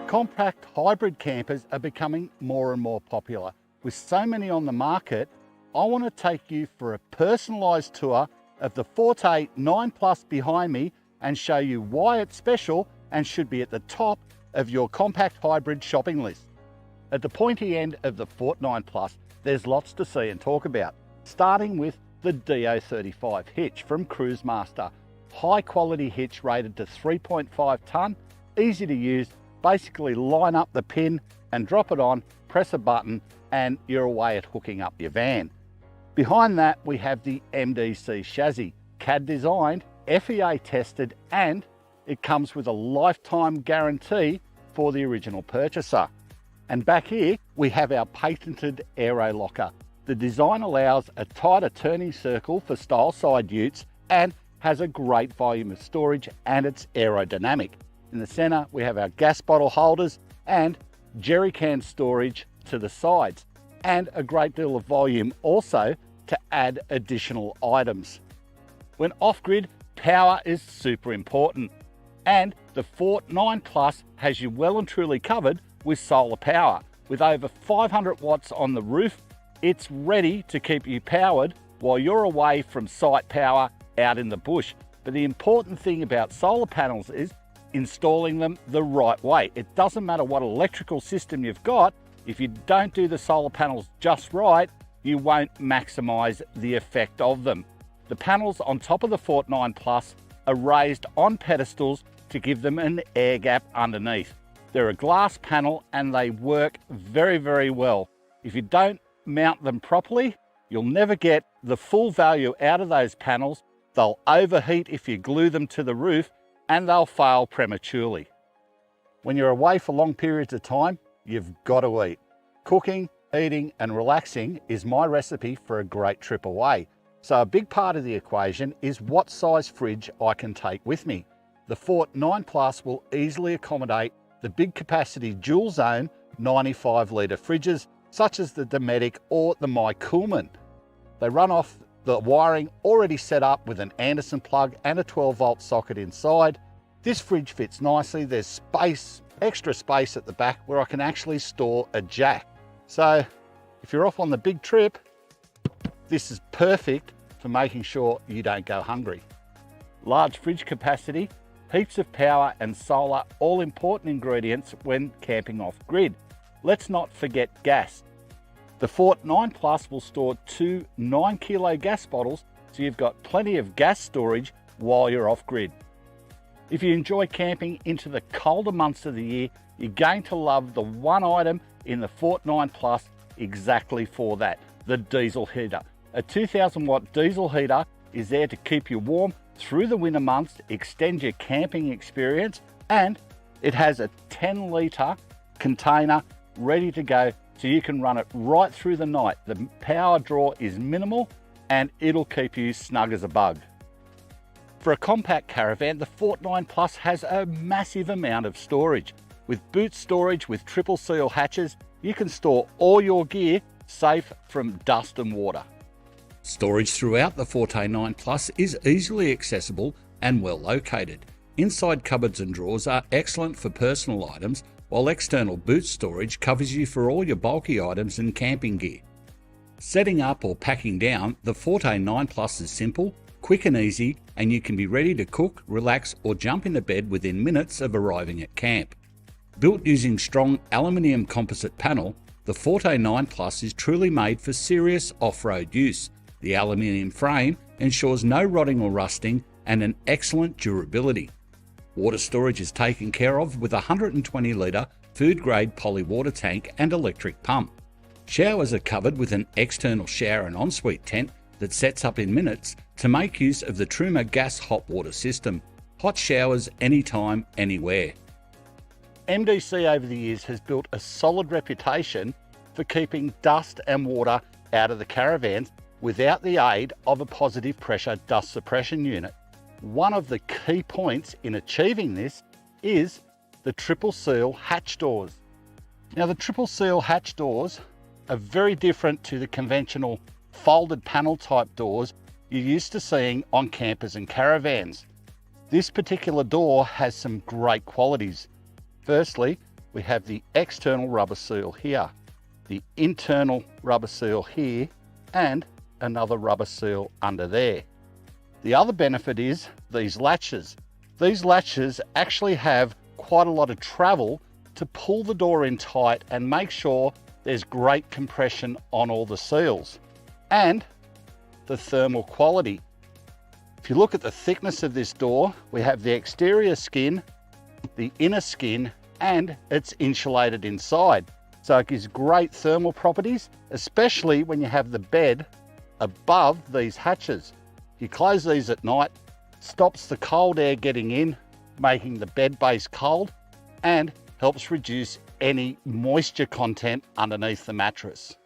Compact hybrid campers are becoming more and more popular. With so many on the market, I want to take you for a personalised tour of the Forte 9 Plus behind me and show you why it's special and should be at the top of your compact hybrid shopping list. At the pointy end of the Forte 9 Plus, there's lots to see and talk about, starting with the DO35 hitch from Cruisemaster. High quality hitch rated to 3.5 tonne, easy to use. Basically line up the pin and drop it on, press a button, and you're away at hooking up your van. Behind that, we have the MDC chassis, CAD designed, FEA tested, and it comes with a lifetime guarantee for the original purchaser. And back here, we have our patented aero locker. The design allows a tighter turning circle for style side utes and has a great volume of storage, and it's aerodynamic. In the center, we have our gas bottle holders and jerry can storage to the sides, and a great deal of volume also to add additional items. When off-grid, power is super important, and the Forte 9 Plus has you well and truly covered with solar power. With over 500 watts on the roof, it's ready to keep you powered while you're away from site power out in the bush. But the important thing about solar panels is installing them the right way. It doesn't matter what electrical system you've got, if you don't do the solar panels just right, you won't maximize the effect of them. The panels on top of the Forte 9 Plus are raised on pedestals to give them an air gap underneath. They're a glass panel and they work very, very well. If you don't mount them properly, you'll never get the full value out of those panels. They'll overheat if you glue them to the roof, and they'll fail prematurely. When you're away for long periods of time, you've got to eat. Cooking, eating, and relaxing is my recipe for a great trip away. So a big part of the equation is what size fridge I can take with me. The Forte 9 Plus will easily accommodate the big capacity dual zone 95 litre fridges, such as the Dometic or the MyCoolman. They run off the wiring already set up with an Anderson plug and a 12-volt socket inside. This fridge fits nicely. There's space, extra space at the back where I can actually store a jack. So if you're off on the big trip, this is perfect for making sure you don't go hungry. Large fridge capacity, heaps of power and solar, all important ingredients when camping off grid. Let's not forget gas. The Forte 9 Plus will store two 9-kilo gas bottles, so you've got plenty of gas storage while you're off grid. If you enjoy camping into the colder months of the year, you're going to love the one item in the Forte 9 Plus exactly for that, the diesel heater. A 2000 watt diesel heater is there to keep you warm through the winter months, extend your camping experience, and it has a 10 litre container ready to go, so you can run it right through the night. The power draw is minimal and it'll keep you snug as a bug. For a compact caravan, the Forte 9 Plus has a massive amount of storage. With boot storage with triple seal hatches, you can store all your gear safe from dust and water. Storage throughout the Forte 9 Plus is easily accessible and well located. Inside cupboards and drawers are excellent for personal items, while external boot storage covers you for all your bulky items and camping gear. Setting up or packing down, the Forte 9 Plus is simple, quick and easy, and you can be ready to cook, relax, or jump into bed within minutes of arriving at camp. Built using strong aluminium composite panel, the Forte 9 Plus is truly made for serious off-road use. The aluminium frame ensures no rotting or rusting and an excellent durability. Water storage is taken care of with a 120 litre food-grade poly water tank and electric pump. Showers are covered with an external shower and ensuite tent that sets up in minutes to make use of the Truma gas hot water system. Hot showers anytime, anywhere. MDC over the years has built a solid reputation for keeping dust and water out of the caravans without the aid of a positive pressure dust suppression unit. One of the key points in achieving this is the triple seal hatch doors. Now the triple seal hatch doors are very different to the conventional folded panel type doors you're used to seeing on campers and caravans. This particular door has some great qualities. Firstly, we have the external rubber seal here, the internal rubber seal here, and another rubber seal under there. The other benefit is these latches. These latches actually have quite a lot of travel to pull the door in tight and make sure there's great compression on all the seals. And the thermal quality. If you look at the thickness of this door, we have the exterior skin, the inner skin, and it's insulated inside. So it gives great thermal properties, especially when you have the bed above these hatches. You close these at night, stops the cold air getting in, making the bed base cold, and helps reduce any moisture content underneath the mattress.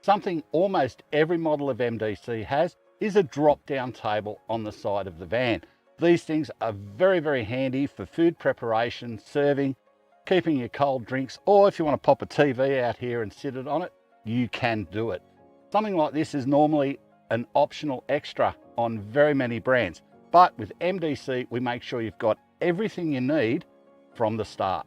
Something almost every model of MDC has is a drop-down table on the side of the van. These things are very, very handy for food preparation, serving, keeping your cold drinks, or if you want to pop a TV out here and sit it on it, you can do it. Something like this is normally an optional extra on very many brands, but with MDC, we make sure you've got everything you need from the start.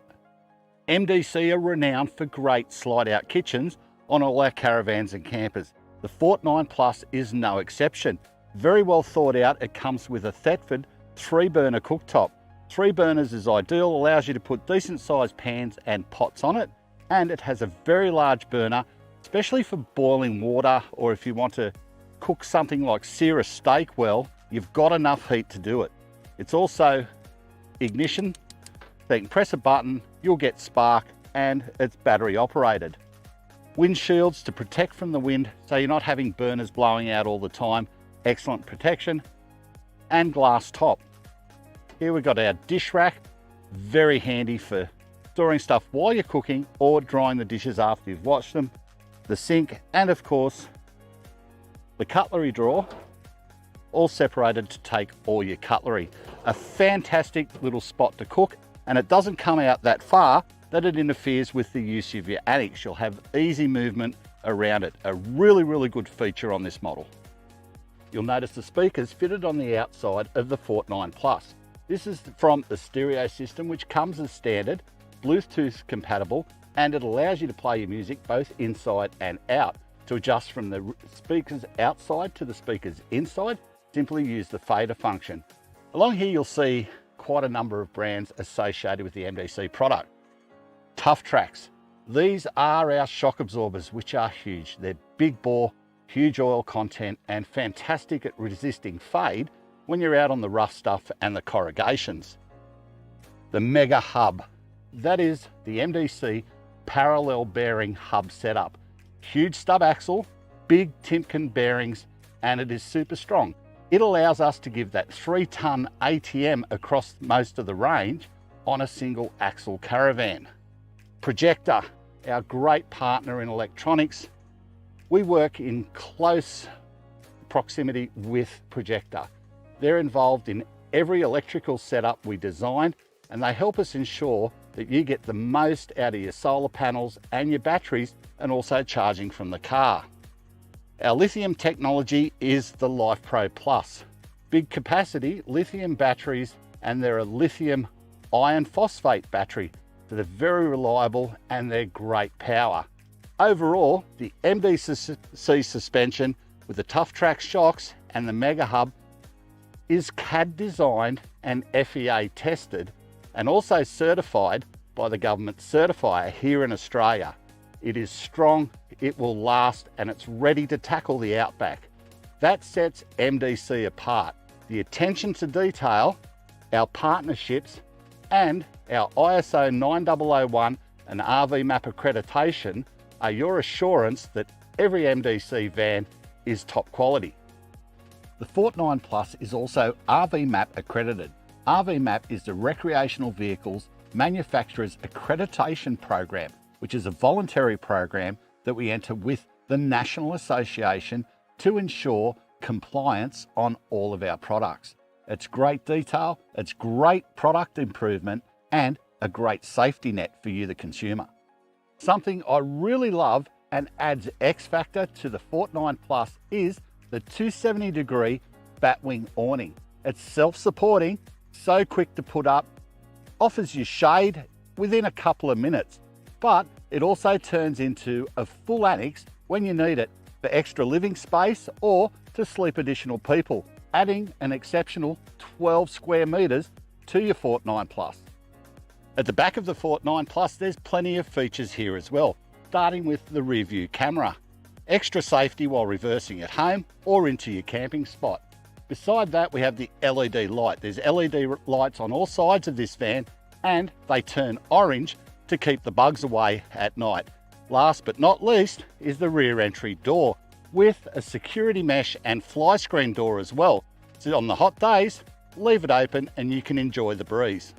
MDC are renowned for great slide-out kitchens on all our caravans and campers. The Forte 9 Plus is no exception. Very well thought out, it comes with a Thetford 3-burner cooktop. 3 burners is ideal, allows you to put decent sized pans and pots on it, and it has a very large burner, especially for boiling water, or if you want to cook something like sear a steak well, you've got enough heat to do it. It's also ignition, so you can press a button, you'll get spark, and it's battery operated. Windshields to protect from the wind, so you're not having burners blowing out all the time. Excellent protection. And glass top. Here we've got our dish rack, very handy for storing stuff while you're cooking or drying the dishes after you've washed them. The sink, and of course, the cutlery drawer, all separated to take all your cutlery. A fantastic little spot to cook, and it doesn't come out that far that it interferes with the use of your annex. You'll have easy movement around it. A really, really good feature on this model. You'll notice the speakers fitted on the outside of the Forte 9 Plus. This is from the stereo system, which comes as standard, Bluetooth compatible, and it allows you to play your music both inside and out. To adjust from the speakers outside to the speakers inside, simply use the fader function. Along here, you'll see quite a number of brands associated with the MDC product. TOUGH TRAX. These are our shock absorbers, which are huge. They're big bore, huge oil content, and fantastic at resisting fade when you're out on the rough stuff and the corrugations. The Mega Hub. That is the MDC parallel bearing hub setup. Huge stub axle, big Timken bearings, and it is super strong. It allows us to give that 3-ton ATM across most of the range on a single axle caravan. Projector, our great partner in electronics. We work in close proximity with Projector. They're involved in every electrical setup we design, and they help us ensure that you get the most out of your solar panels and your batteries, and also charging from the car. Our lithium technology is the LiFePRO Plus. Big capacity lithium batteries, and they're a lithium iron phosphate battery. So they're very reliable and they're great power. Overall, the MDC suspension with the TOUGH TRAX shocks and the Mega Hub is CAD designed and FEA tested, and also certified by the government certifier here in Australia. It is strong, it will last, and it's ready to tackle the outback. That sets MDC apart. The attention to detail, our partnerships, and our ISO 9001 and RV Map accreditation are your assurance that every MDC van is top quality. The Forte 9 Plus is also RV Map accredited. RV Map is the Recreational Vehicles Manufacturers Accreditation Program, which is a voluntary program that we enter with the National Association to ensure compliance on all of our products. It's great detail, it's great product improvement, and a great safety net for you, the consumer. Something I really love and adds X factor to the Forte 9 Plus is the 270-degree batwing awning. It's self-supporting, so quick to put up, offers you shade within a couple of minutes. But it also turns into a full annex when you need it for extra living space or to sleep additional people, adding an exceptional 12 square meters to your Forte 9 Plus. At the back of the Forte 9 Plus, there's plenty of features here as well, starting with the rear view camera. Extra safety while reversing at home or into your camping spot. Beside that, we have the LED light. There's LED lights on all sides of this van, and they turn orange to keep the bugs away at night. Last but not least is the rear entry door with a security mesh and fly screen door as well. So on the hot days, leave it open and you can enjoy the breeze.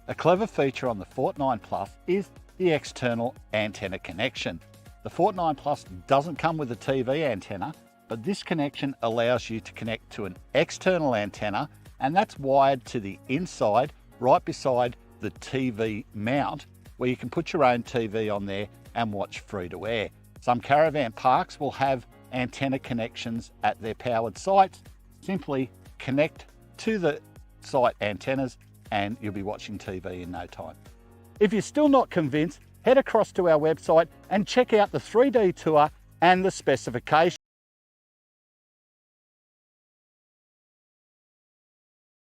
A clever feature on the Forte 9 Plus is the external antenna connection. The Forte 9 Plus doesn't come with a TV antenna, but this connection allows you to connect to an external antenna, and that's wired to the inside, right beside the TV mount, where you can put your own TV on there and watch free to air. Some caravan parks will have antenna connections at their powered sites. Simply connect to the site antennas and you'll be watching TV in no time. If you're still not convinced, head across to our website and check out the 3D tour and the specifications.